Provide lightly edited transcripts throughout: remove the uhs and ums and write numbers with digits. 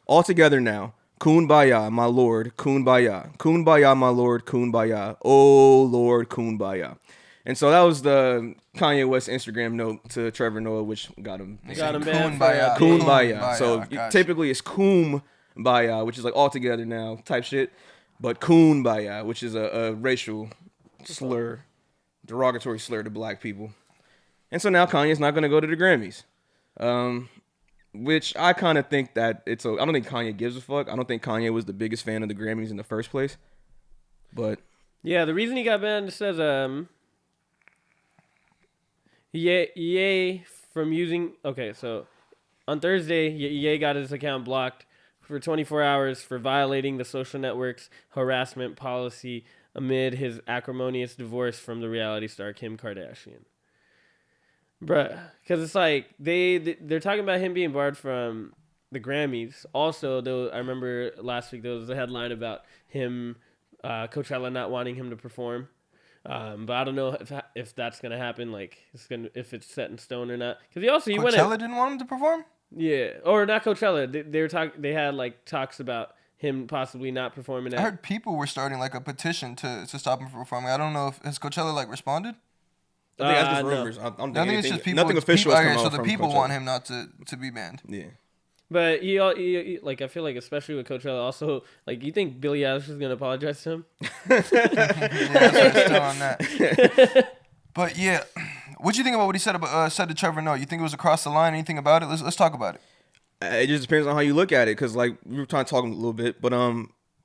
All together now. Kumbaya, my lord, kumbaya. Kumbaya, my lord, kumbaya. Oh, Lord, kumbaya. And so that was the Kanye West Instagram note to Trevor Noah, which got him banned for kumbaya. So gotcha. typically it's kumbaya, which is like all together now type shit. But kumbaya, which is a racial slur, derogatory slur to black people. And so now Kanye's not going to go to the Grammys. Which I kind of think that I don't think Kanye gives a fuck. I don't think Kanye was the biggest fan of the Grammys in the first place. But yeah, the reason he got banned says Ye from using. Okay, so on Thursday, Ye got his account blocked for 24 hours for violating the social network's harassment policy amid his acrimonious divorce from the reality star Kim Kardashian. Bruh, because it's like they're talking about him being barred from the Grammys. Also, though, I remember last week there was a headline about him, Coachella not wanting him to perform. But I don't know if that's gonna happen. Like, if it's set in stone or not. Because Coachella didn't want him to perform. Yeah, or not Coachella. They had like talks about him possibly not performing. I heard people were starting like a petition to stop him from performing. I don't know if has Coachella like responded. I think that's just rumors. No. I don't I think think it's just people. Nothing official has come out so from the people Coachella. want him not to be banned. Yeah. But he like I feel like especially with Coachella, also like you think Billie Eilish is gonna apologize to him? Yeah, that's why I'm still on that. But yeah, what do you think about what he said to Trevor Noah? You think it was across the line? Anything about it? Let's talk about it. It just depends on how you look at it, because like we were trying to talk a little bit, but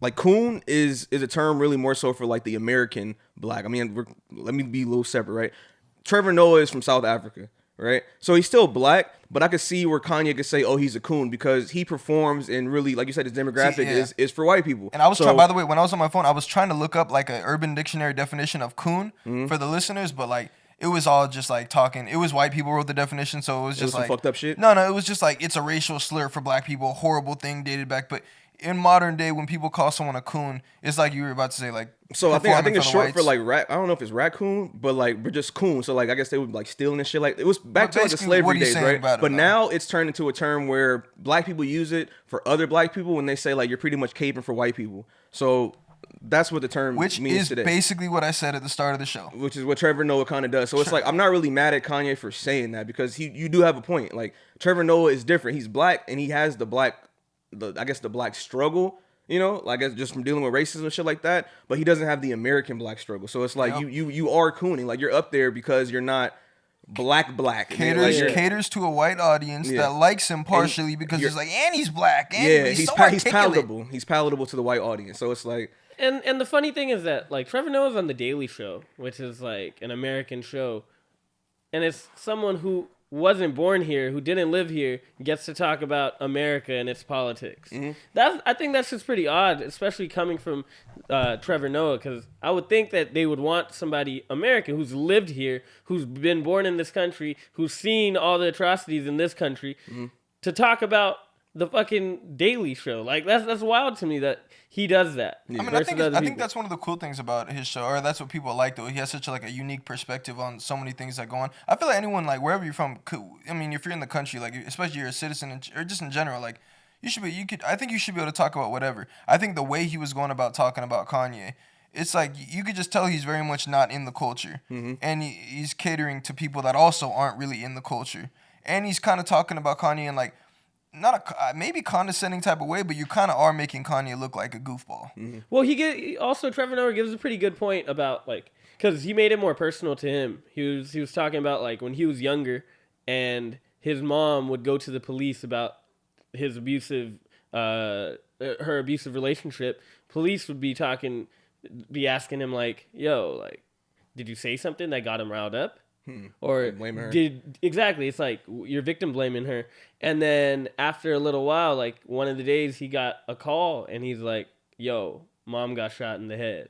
like coon is a term really more so for like the American black. I mean, let me be a little separate, right? Trevor Noah is from South Africa, right? So he's still black, but I could see where Kanye could say, "Oh, he's a coon," because he performs and really, like you said, his demographic is for white people. And I was trying. By the way, when I was on my phone, I was trying to look up like an Urban Dictionary definition of coon for the listeners, but like it was all just like talking. It was white people wrote the definition, so it was just like some fucked up shit. No, it was just like it's a racial slur for black people, a horrible thing dated back, but. In modern day, when people call someone a coon, it's like you were about to say, like. So I think it's short for like I don't know if it's raccoon, but like we're just coon. So like I guess they would like stealing and shit. Like it was back to like the slavery days, right? But now it's turned into a term where black people use it for other black people when they say like you're pretty much caping for white people. So that's what the term means today. Which is basically what I said at the start of the show. Which is what Trevor Noah kind of does. So it's like I'm not really mad at Kanye for saying that because you do have a point. Like Trevor Noah is different. He's black and he has the black struggle, you know, like just from dealing with racism and shit like that. But he doesn't have the American black struggle. So it's like you are cooning, like you're up there because you're not black. Caters to a white audience that likes him partially because he's like, and he's black, and he's palatable. He's palatable to the white audience. So it's like, and the funny thing is that like Trevor Noah's on the Daily Show, which is like an American show, and it's someone who wasn't born here, who didn't live here, gets to talk about America and its politics. I think that's just pretty odd, especially coming from Trevor Noah, because I would think that they would want somebody American who's lived here, who's been born in this country, who's seen all the atrocities in this country, to talk about the fucking Daily Show. Like that's wild to me that he does that. I mean, I think that's one of the cool things about his show, or that's what people like though. He has such a unique perspective on so many things that go on. I feel like anyone like wherever you're from, I mean, if you're in the country, like especially you're a citizen or just in general, like I think you should be able to talk about whatever. I think the way he was going about talking about Kanye, it's like you could just tell he's very much not in the culture, and he's catering to people that also aren't really in the culture, and he's kind of talking about Kanye in like. Not a maybe condescending type of way, but you kind of are making Kanye look like a goofball. Well, also Trevor Noah gives a pretty good point about like because he made it more personal to him. He was talking about like when he was younger, and his mom would go to the police about his her abusive relationship. Police would be asking him like, "Yo, like, did you say something that got him riled up?" Or blame her. It's like you're victim blaming her. And then after a little while, like one of the days he got a call and he's like, yo, mom got shot in the head.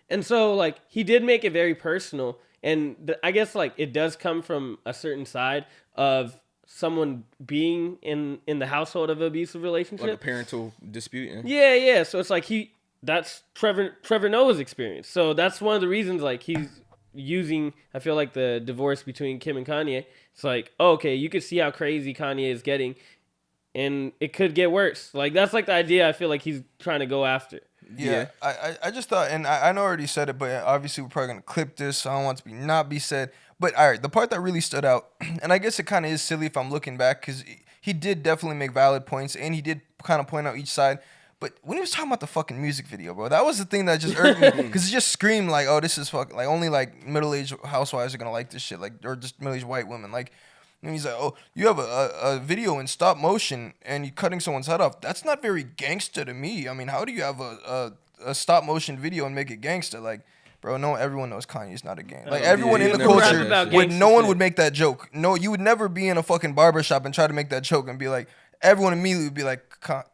And so like he did make it very personal. And I guess like it does come from a certain side of someone being in the household of an abusive relationship. Like a parental dispute. Yeah. So it's like that's Trevor Noah's experience. So that's one of the reasons like he's using, I feel like the divorce between Kim and Kanye, it's like, okay, you can see how crazy Kanye is getting. and it could get worse. Like that's like the idea I feel like he's trying to go after. Yeah, I just thought, and I know I already said it, but obviously we're probably gonna clip this, so I don't want it to be not be said. But all right, the part that really stood out, and I guess it kind of is silly if I'm looking back, because he did definitely make valid points, and he did kind of point out each side. But when he was talking about the fucking music video, bro, that was the thing that just irked me, because it just screamed like, oh, this is fucking like only like middle-aged housewives are gonna like this shit, like, or just middle-aged white women, like. And he's like, oh, you have a video in stop motion and you're cutting someone's head off. That's not very gangster to me. I mean, how do you have a stop motion video and make it gangster? Like, bro, no, everyone knows Kanye's not a gang. Like, everyone in the culture, no one would make that joke. No, you would never be in a fucking barbershop and try to make that joke and be like, everyone immediately would be like,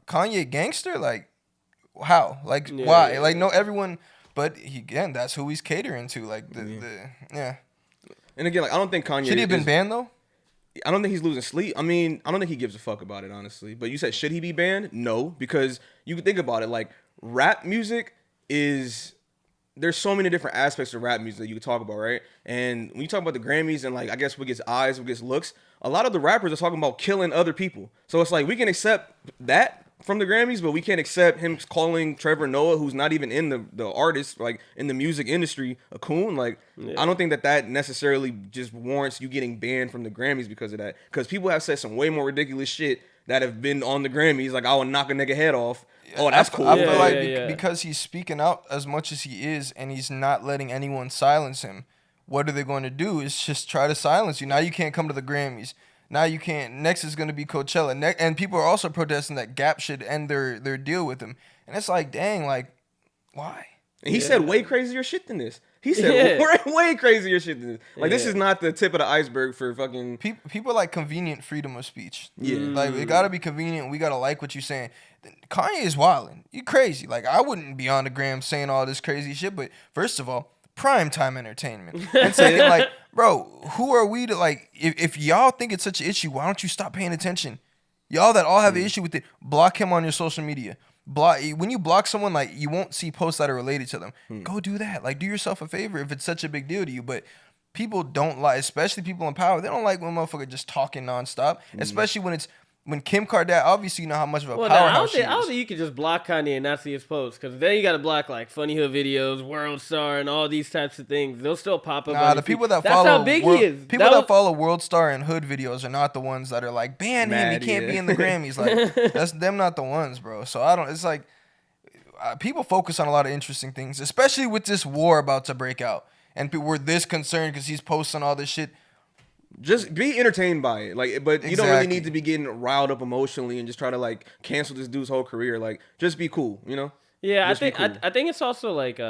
Kanye gangster? Like, how? Like, why? Yeah. Like, no, everyone, but again, that's who he's catering to. Like, yeah. And again, like, I don't think Kanye should he have been banned though? I don't think he's losing sleep. I mean, I don't think he gives a fuck about it, honestly. But you said, should he be banned? No, because you can think about it. Like, rap music is... There's so many different aspects of rap music that you can talk about, right? And when you talk about the Grammys and, like, I guess what gets eyes, what gets looks, a lot of the rappers are talking about killing other people. So it's like, we can accept that from the Grammys, but we can't accept him calling Trevor Noah, who's not even in the artist, like, in the music industry, a coon. Like, I don't think that necessarily just warrants you getting banned from the Grammys because of that. Because people have said some way more ridiculous shit that have been on the Grammys, like, I will knock a nigga head off. Oh, that's cool. I feel like because he's speaking out as much as he is and he's not letting anyone silence him, what are they going to do is just try to silence you. Now you can't come to the Grammys. Now you can't. Next is going to be Coachella. And people are also protesting that Gap should end their deal with him. And it's like, dang, like, why? And he said way crazier shit than this. He said way crazier shit than this. Like, this is not the tip of the iceberg for fucking... People like convenient freedom of speech. Yeah. Like, it got to be convenient. We got to like what you're saying. Kanye is wilding. You crazy. Like, I wouldn't be on the gram saying all this crazy shit. But first of all, primetime entertainment. And second, like, bro, who are we to, like, if y'all think it's such an issue, why don't you stop paying attention? Y'all that all have an issue with it, block him on your social media. When you block someone, like, you won't see posts that are related to them. Go do that. Like, do yourself a favor if it's such a big deal to you. But people don't like, especially people in power, they don't like when motherfucker just talking nonstop. Especially when Kim Kardashian, obviously you know how much of a powerhouse she is. I don't think you can just block Kanye and not see his posts, because then you got to block like Funny Hood videos, World Star, and all these types of things. They'll still pop up. Nah, the people that follow, that's how big he is. People that follow World Star and Hood videos are not the ones that are like, ban him, he can't be in the Grammys. Like, that's them, not the ones, bro. So it's like, people focus on a lot of interesting things, especially with this war about to break out, and people were this concerned because he's posting all this shit. Just be entertained by it, like, but you don't really need to be getting riled up emotionally and just try to like cancel this dude's whole career. Like, just be cool, you know? Yeah, just I think it's also like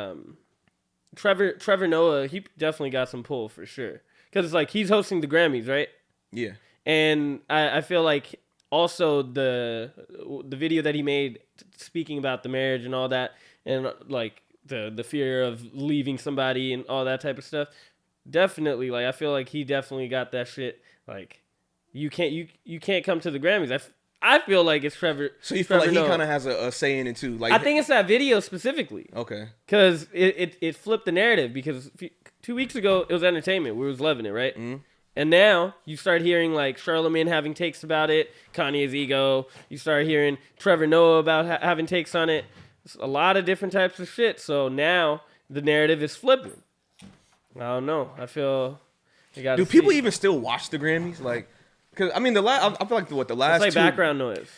Trevor Noah. He definitely got some pull for sure, because it's like he's hosting the Grammys, right? Yeah, and I feel like also the video that he made speaking about the marriage and all that, and like the fear of leaving somebody and all that type of stuff. Definitely, like, I feel like he definitely got that shit. Like, you can't come to the Grammys. I feel like it's Trevor. So you feel like he kind of has a say in it too. Like, I think it's that video specifically. Okay. Because it flipped the narrative. Because 2 weeks ago it was entertainment. We was loving it, right? Mm-hmm. And now you start hearing like Charlamagne having takes about it, Kanye's ego. You start hearing Trevor Noah about having takes on it. It's a lot of different types of shit. So now the narrative is flipping. I don't know. I feel you got. Do people even still watch the Grammys? Like, because I mean, I feel like the last. It's like background noise.